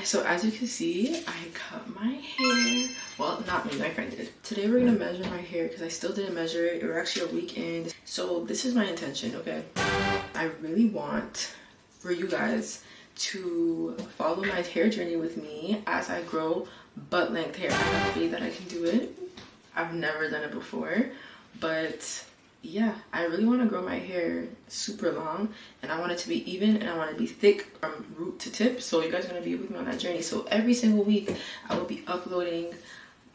So as you can see, I cut my hair. Well, not me, my friend did. Today we're gonna measure my hair because I still didn't measure it. We're actually a weekend. So this is my intention, okay? I really want for you guys to follow my hair journey with me as I grow butt length hair. I have faith that I can do it. I've never done it before, but yeah, I really want to grow my hair super long, and I want it to be even, and I want it to be thick from root to tip. So you guys are going to be with me on that journey. So every single week I will be uploading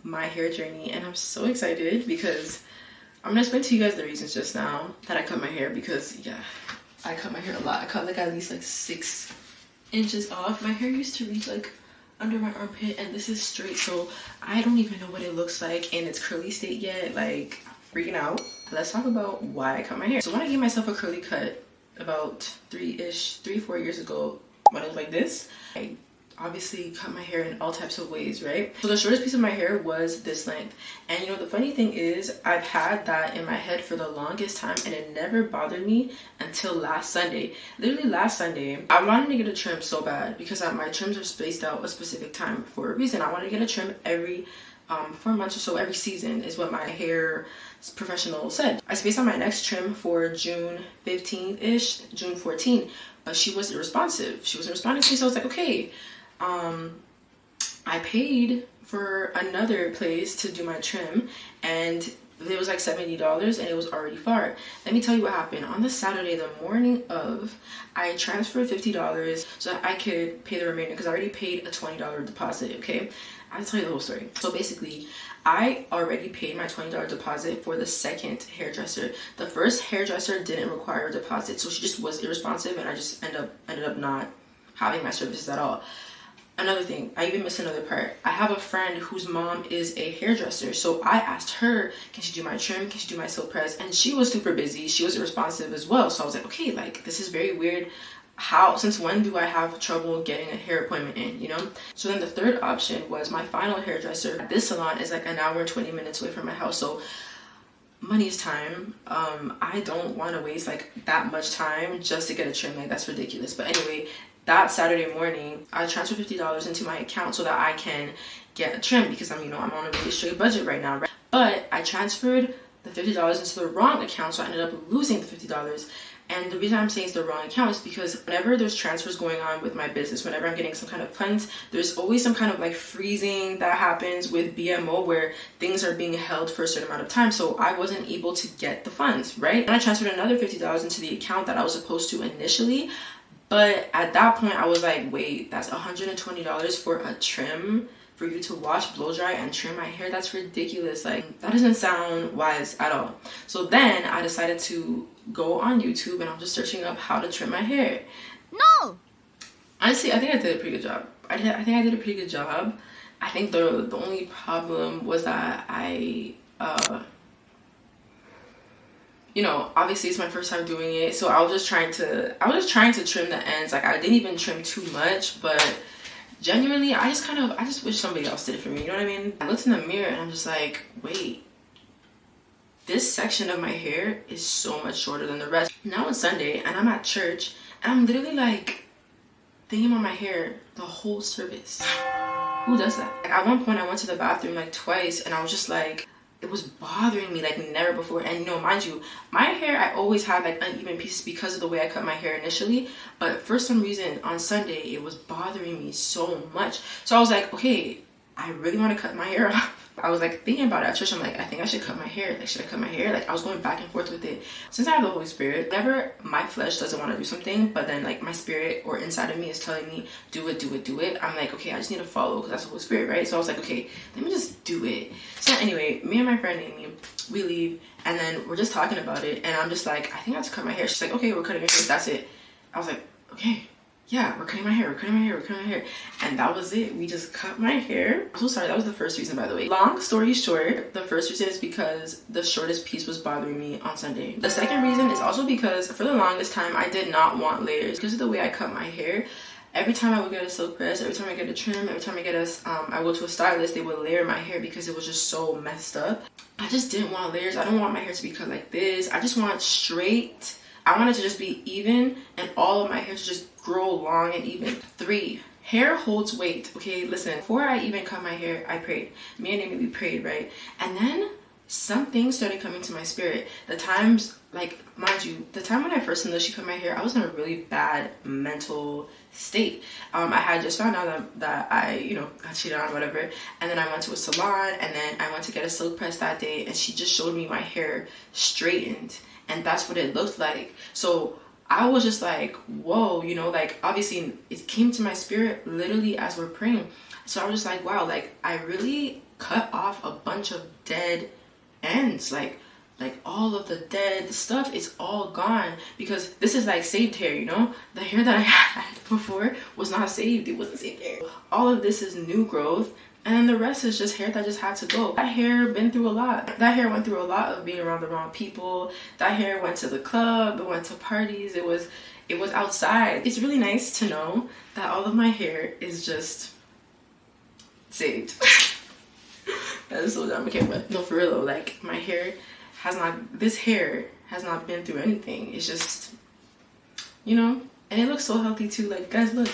my hair journey, and I'm so excited because I'm going to explain to you guys the reasons just now that I cut my hair, because yeah, I cut my hair a lot. I cut like at least like 6 inches off. My hair used to reach like under my armpit, and this is straight, so I don't even know what it looks like in its curly state yet. Like, freaking out. Let's talk about why I cut my hair. So when I gave myself a curly cut about 3-4 years ago, when it was like this, I obviously cut my hair in all types of ways, right? So the shortest piece of my hair was this length, and you know the funny thing is I've had that in my head for the longest time, and it never bothered me until last Sunday. Literally last Sunday, I wanted to get a trim so bad because my trims are spaced out a specific time for a reason. I wanted to get a trim every 4 months or so, every season is what my hair professional said. I spaced out my next trim for June 15th-ish, June 14th, but she wasn't responsive. She wasn't responding to me, so I was like, okay. I paid for another place to do my trim, and it was like $70 and it was already far. Let me tell you what happened. On the Saturday, the morning of, I transferred $50 so that I could pay the remainder because I already paid a $20 deposit, okay? I'll tell you the whole story. So basically, I already paid my $20 deposit for the second hairdresser. The first hairdresser didn't require a deposit, so she just was irresponsive, and I just ended up not having my services at all. Another thing, I even missed another part. I have a friend whose mom is a hairdresser, so I asked her, can she do my trim, can she do my silk press, and she was super busy. She was irresponsive as well, so I was like, okay, like this is very weird. Since when do I have trouble getting a hair appointment in, you know? So then the third option was my final hairdresser. This salon is like an hour and 20 minutes away from my house, so money is time. I don't want to waste like that much time just to get a trim. Like, that's ridiculous. But anyway, that Saturday morning, I transferred $50 into my account so that I can get a trim because I'm on a really straight budget right now, right? But I transferred the $50 into the wrong account, so I ended up losing the $50. And the reason I'm saying it's the wrong account is because whenever there's transfers going on with my business, whenever I'm getting some kind of funds, there's always some kind of like freezing that happens with BMO where things are being held for a certain amount of time. So I wasn't able to get the funds, right? And I transferred another $50 into the account that I was supposed to initially. But at that point, I was like, wait, that's $120 for a trim? For you to wash, blow dry, and trim my hair? That's ridiculous. Like, that doesn't sound wise at all. So then I decided to go on YouTube, and I'm just searching up how to trim my hair. No! Honestly, I think I did a pretty good job. I think I did a pretty good job. I think the only problem was that obviously it's my first time doing it, so I was just trying to trim the ends. Like, I didn't even trim too much, but genuinely, I just wish somebody else did it for me, you know what I mean? I looked in the mirror and I'm just like, wait, this section of my hair is so much shorter than the rest. Now it's Sunday and I'm at church and I'm literally like thinking about my hair the whole service. Who does that? Like, at one point I went to the bathroom like twice and I was just like, it was bothering me like never before. And mind you, my hair, I always had like uneven pieces because of the way I cut my hair initially, but for some reason on Sunday it was bothering me so much. So I was like, okay, I really want to cut my hair off. I was like thinking about it at church. I'm like, I think I should cut my hair. Like, should I cut my hair? Like, I was going back and forth with it. Since I have the Holy Spirit, whenever my flesh doesn't want to do something, but then like my spirit or inside of me is telling me, do it, do it, do it, I'm like, okay, I just need to follow because that's the Holy Spirit, right? So I was like, okay, let me just do it. So anyway, me and my friend Amy, we leave and then we're just talking about it. And I'm just like, I think I have to cut my hair. She's like, okay, we're cutting your hair. That's it. I was like, okay. Yeah, we're cutting my hair, we're cutting my hair, we're cutting my hair. And that was it. We just cut my hair. I'm so sorry, that was the first reason, by the way. Long story short, the first reason is because the shortest piece was bothering me on Sunday. The second reason is also because for the longest time, I did not want layers. Because of the way I cut my hair, every time I would get a silk press, every time I get a trim, every time I go to a stylist, they would layer my hair because it was just so messed up. I just didn't want layers. I don't want my hair to be cut like this. I just want straight. I want it to just be even and all of my hair to just grow long and even. 3, hair holds weight. Okay, listen, before I even cut my hair, I prayed. Me and Amy, we prayed, right? And then some things started coming to my spirit. The times, like, mind you, the time when I first knew she cut my hair, I was in a really bad mental state. I had just found out that I, you know, got cheated on, whatever. And then I went to a salon, and then I went to get a silk press that day, and she just showed me my hair straightened, and that's what it looked like. So I was just like, whoa, you know, like, obviously it came to my spirit literally as we're praying. So I was just like, wow, like, I really cut off a bunch of dead ends, like all of the dead stuff is all gone, because this is like saved hair, you know. The hair that I had before was not saved. It wasn't saved hair. All of this is new growth, and then the rest is just hair that just had to go. That hair been through a lot. That hair went through a lot of being around the wrong people. That hair went to the club, it went to parties, it was outside. It's really nice to know that all of my hair is just saved. That is so dumb. Okay, but no, for real though, like, my hair this hair has not been through anything. It's just, you know, and it looks so healthy too. Like, guys, look.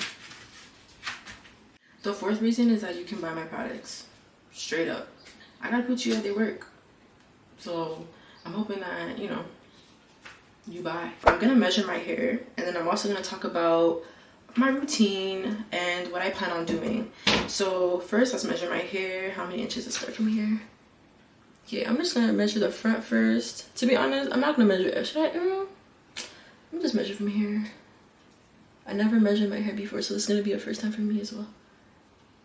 The 4th reason is that you can buy my products. Straight up. I gotta put you at their work. So I'm hoping that, you know, you buy. I'm gonna measure my hair, and then I'm also gonna talk about my routine and what I plan on doing. So first, let's measure my hair. How many inches to start from here? Yeah, I'm just gonna measure the front first. To be honest, I'm not gonna measure. Should I? I'm just measure from here. I never measured my hair before, so this is gonna be a first time for me as well.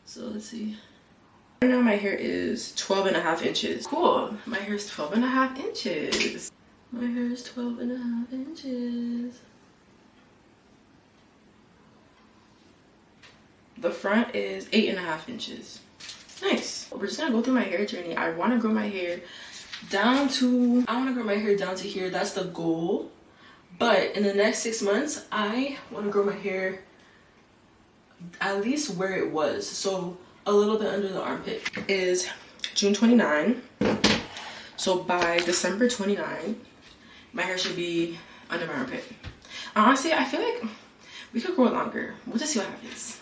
So let's see. Right now my hair is 12.5 inches. Cool. My hair is 12.5 inches. My hair is 12.5 inches. The front is 8.5 inches. Nice. We're just gonna go through my hair journey. I want to grow my hair down to here. That's the goal. But in the next 6 months, I want to grow my hair at least where it was. So a little bit under the armpit. Is June 29. So by December 29, my hair should be under my armpit. Honestly, I feel like we could grow it longer. We'll just see what happens.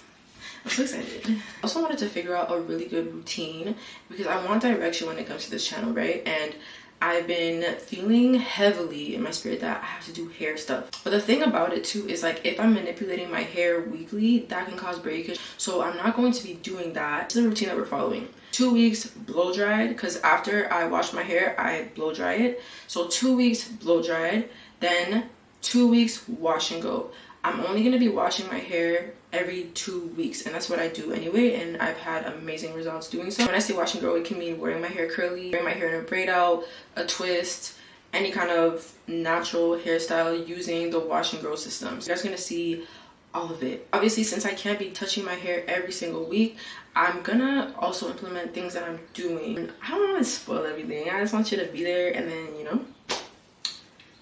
I'm so excited. I also wanted to figure out a really good routine because I want direction when it comes to this channel, right? And I've been feeling heavily in my spirit that I have to do hair stuff. But the thing about it too is, like, if I'm manipulating my hair weekly, that can cause breakage. So I'm not going to be doing that. This is the routine that we're following. 2 weeks blow dried, because after I wash my hair, I blow dry it. So 2 weeks blow dried, then 2 weeks wash and go. I'm only going to be washing my hair every 2 weeks, and that's what I do anyway, and I've had amazing results doing so. When I say wash and go, it can mean wearing my hair curly, wearing my hair in a braid out, a twist, any kind of natural hairstyle using the wash and grow system. So you guys are gonna see all of it. Obviously, since I can't be touching my hair every single week, I'm gonna also implement things that I'm doing. I don't want to spoil everything. I just want you to be there and then, you know,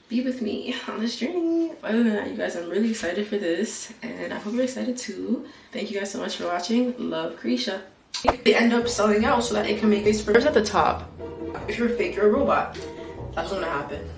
be with me on this journey. Other than that, you guys, I'm really excited for this, and I hope you're excited too. Thank you guys so much for watching. Love, Carisha. They end up selling out so that it can make this first at the top. If you're fake, you're a robot. That's what's gonna happen.